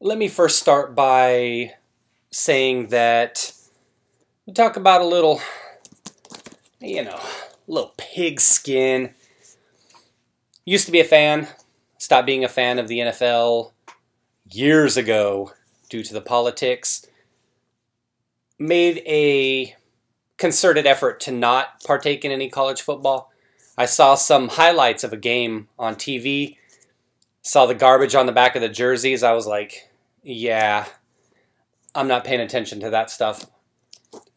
Let me first start by saying that we talk about a little, little pigskin. Used to be a fan, stopped being a fan of the NFL years ago due to the politics. Made a concerted effort to not partake in any college football. I saw some highlights of a game on TV, saw the garbage on the back of the jerseys. I was like, yeah, I'm not paying attention to that stuff.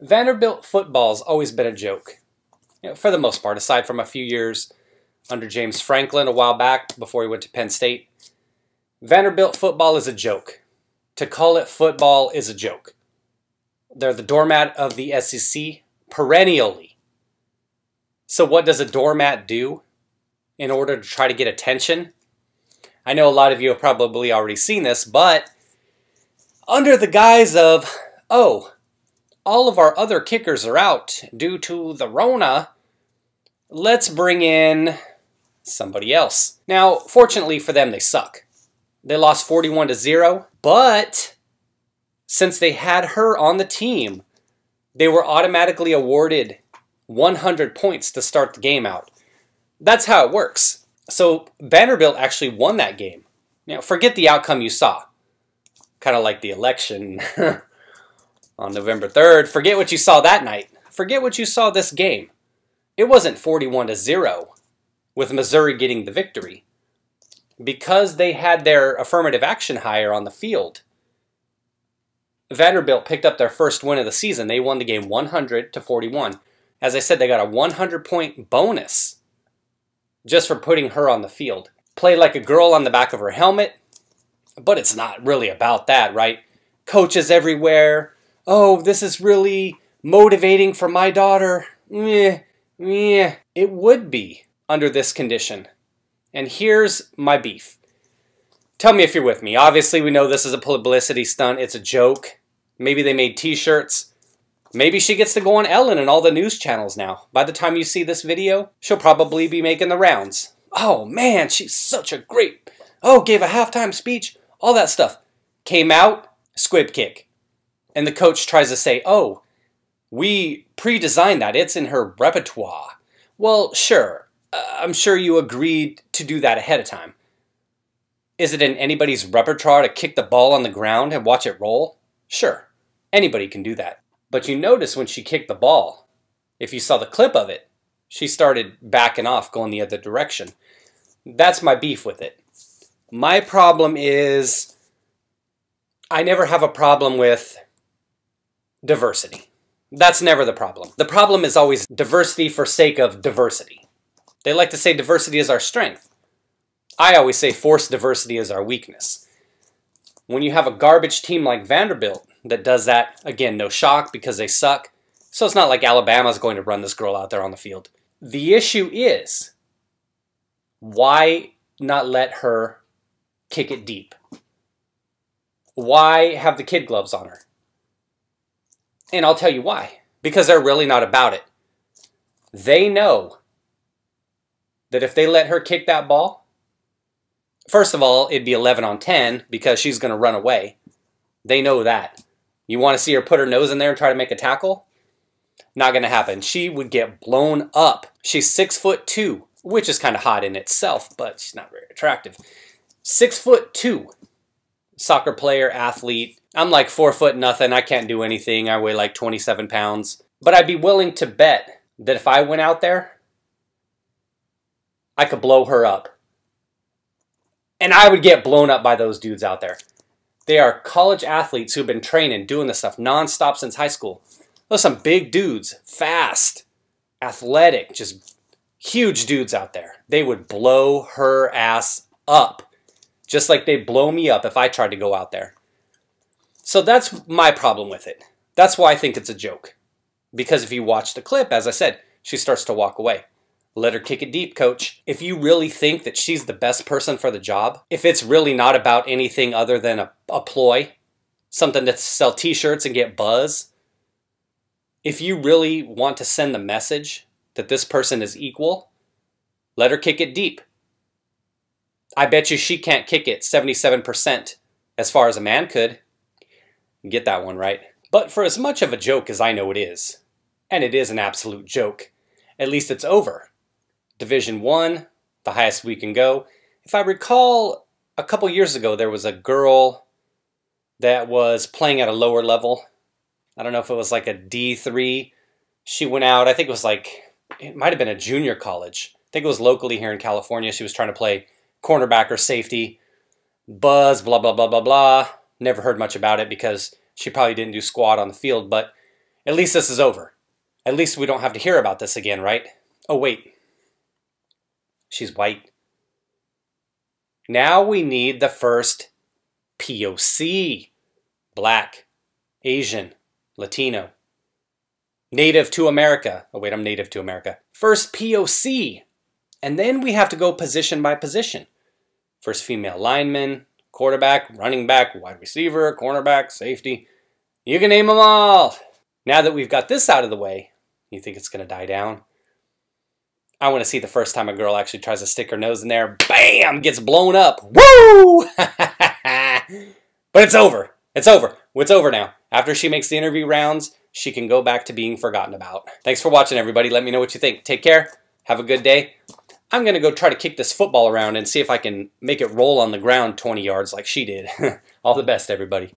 Vanderbilt football's always been a joke, for the most part, aside from a few years under James Franklin a while back before he went to Penn State. Vanderbilt football is a joke. To call it football is a joke. They're the doormat of the SEC perennially. So what does a doormat do in order to try to get attention? I know a lot of you have probably already seen this, but under the guise of, oh, all of our other kickers are out due to the Rona, let's bring in somebody else. Now, fortunately for them, they suck. They lost 41-0, but since they had her on the team, they were automatically awarded 100 points to start the game out. That's how it works. So Vanderbilt actually won that game. Forget the outcome you saw. Kind of like the election on November 3rd. Forget what you saw that night. Forget what you saw this game. It wasn't 41-0 with Missouri getting the victory. Because they had their affirmative action hire on the field, Vanderbilt picked up their first win of the season. They won the game 100-41. As I said, they got a 100-point bonus just for putting her on the field. Played like a girl on the back of her helmet, but it's not really about that, right? Coaches everywhere. Oh, this is really motivating for my daughter. It would be under this condition. And here's my beef. Tell me if you're with me. Obviously, we know this is a publicity stunt. It's a joke. Maybe they made t-shirts. Maybe she gets to go on Ellen and all the news channels now. By the time you see this video, she'll probably be making the rounds. Oh man, she's such a great... Oh, gave a halftime speech. All that stuff. Came out, squib kick. And the coach tries to say, oh, we pre-designed that. It's in her repertoire. Well, sure. I'm sure you agreed to do that ahead of time. Is it in anybody's repertoire to kick the ball on the ground and watch it roll? Sure. Anybody can do that. But you notice when she kicked the ball, if you saw the clip of it, she started backing off, going the other direction. That's my beef with it. My problem is I never have a problem with diversity. That's never the problem. The problem is always diversity for sake of diversity. They like to say diversity is our strength. I always say forced diversity is our weakness. When you have a garbage team like Vanderbilt that does that, again, no shock because they suck. So it's not like Alabama's going to run this girl out there on the field. The issue is, why not let her kick it deep? Why have the kid gloves on her? And I'll tell you why. Because they're really not about it. They know that if they let her kick that ball, first of all, it'd be 11-10 because she's going to run away. They know that. You want to see her put her nose in there and try to make a tackle? Not going to happen. She would get blown up. She's 6'2", which is kind of hot in itself, but she's not very attractive. 6'2", soccer player, athlete. I'm like 4 foot nothing. I can't do anything. I weigh like 27 pounds. But I'd be willing to bet that if I went out there, I could blow her up. And I would get blown up by those dudes out there. They are college athletes who've been training, doing this stuff nonstop since high school. Those are some big dudes, fast, athletic, just huge dudes out there. They would blow her ass up, just like they'd blow me up if I tried to go out there. So that's my problem with it. That's why I think it's a joke. Because if you watch the clip, as I said, she starts to walk away. Let her kick it deep, coach. If you really think that she's the best person for the job, if it's really not about anything other than a ploy, something to sell t-shirts and get buzz, if you really want to send the message that this person is equal, let her kick it deep. I bet you she can't kick it 77% as far as a man could. Get that one right. But for as much of a joke as I know it is, and it is an absolute joke, at least it's over. Division 1, the highest we can go. If I recall, a couple years ago there was a girl that was playing at a lower level. I don't know if it was like a D3. She went out, I think it was like, it might have been a junior college. I think it was locally here in California. She was trying to play cornerback or safety. Buzz, blah, blah, blah, blah, blah. Never heard much about it because she probably didn't do squat on the field, but at least this is over. At least we don't have to hear about this again, right? Oh, wait. She's white. Now we need the first POC. Black, Asian, Latino. Native to America. Oh, wait, I'm native to America. First POC. And then we have to go position by position. First female lineman, quarterback, running back, wide receiver, cornerback, safety. You can name them all. Now that we've got this out of the way, you think it's going to die down? I want to see the first time a girl actually tries to stick her nose in there. Bam! Gets blown up. Woo! But it's over. It's over. It's over now. After she makes the interview rounds, she can go back to being forgotten about. Thanks for watching, everybody. Let me know what you think. Take care. Have a good day. I'm going to go try to kick this football around and see if I can make it roll on the ground 20 yards like she did. All the best, everybody.